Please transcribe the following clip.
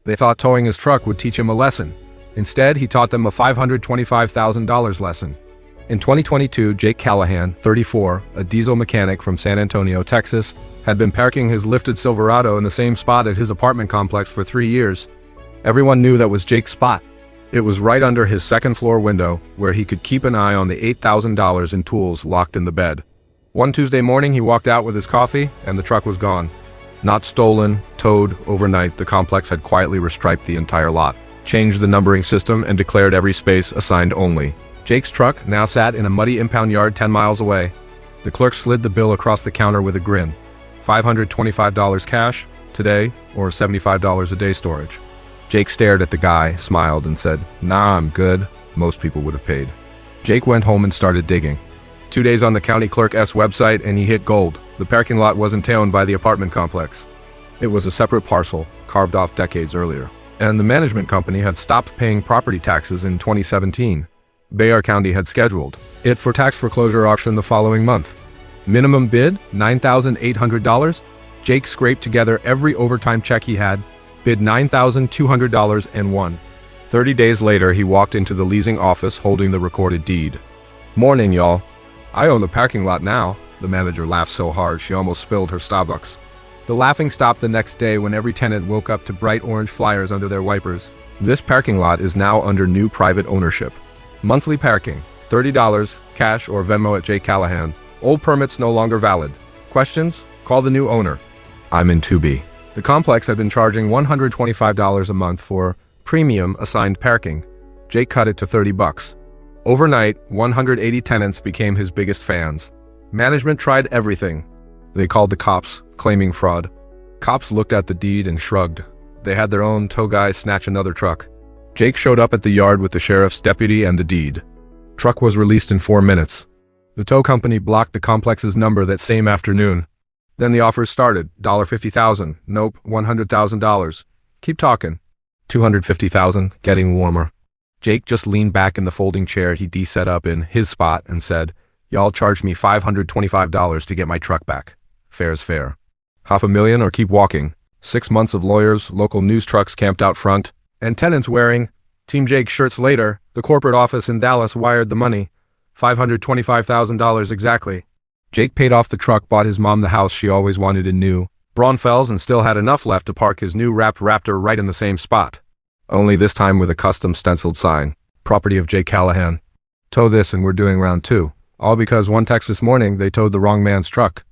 They thought towing his truck would teach him a lesson. Instead, he taught them a $525,000 lesson. In 2022, Jake Callahan, 34, a diesel mechanic from San Antonio, Texas, had been parking his lifted Silverado in the same spot at his apartment complex for 3 years. Everyone knew that was Jake's spot. It was right under his second-floor window, where he could keep an eye on the $8,000 in tools locked in the bed. One Tuesday morning, he walked out with his coffee, and the truck was gone. Not stolen, towed, overnight, the complex had quietly restriped the entire lot, changed the numbering system, and declared every space assigned only. Jake's truck now sat in a muddy impound yard 10 miles away. The clerk slid the bill across the counter with a grin. $525 cash, today, or $75 a day storage. Jake stared at the guy, smiled, and said, "Nah, I'm good." Most people would have paid. Jake went home and started digging. 2 days on the county clerk's website and he hit gold. The parking lot wasn't owned by the apartment complex. It was a separate parcel, carved off decades earlier. And the management company had stopped paying property taxes in 2017. Bexar County had scheduled it for tax foreclosure auction the following month. Minimum bid, $9,800. Jake scraped together every overtime check he had, bid $9,200 and won. 30 days later, he walked into the leasing office holding the recorded deed. "Morning, y'all. I own the parking lot now." The manager laughed so hard she almost spilled her Starbucks. The laughing stopped the next day when every tenant woke up to bright orange flyers under their wipers. This parking lot is now under new private ownership. Monthly parking, $30, cash or Venmo at Jake Callahan. Old permits no longer valid. Questions? Call the new owner. I'm in 2B. The complex had been charging $125 a month for premium assigned parking. Jake cut it to $30. Overnight, 180 tenants became his biggest fans. Management tried everything. They called the cops, claiming fraud. Cops looked at the deed and shrugged. They had their own tow guy snatch another truck. Jake showed up at the yard with the sheriff's deputy and the deed. Truck was released in 4 minutes. The tow company blocked the complex's number that same afternoon. Then the offers started. $50,000. Nope. $100,000. Keep talking. $250,000. Getting warmer. Jake just leaned back in the folding chair he set up in his spot and said, "Y'all charged me $525 to get my truck back. Fair's fair. $500,000 or keep walking." 6 months of lawyers, local news trucks camped out front, and tenants wearing Team Jake shirts later, the corporate office in Dallas wired the money. $525,000 exactly. Jake paid off the truck, bought his mom the house she always wanted in New Braunfels, and still had enough left to park his new wrapped Raptor right in the same spot. Only this time with a custom stenciled sign. Property of Jake Callahan. Tow this and we're doing round 2. All because one Texas morning they towed the wrong man's truck.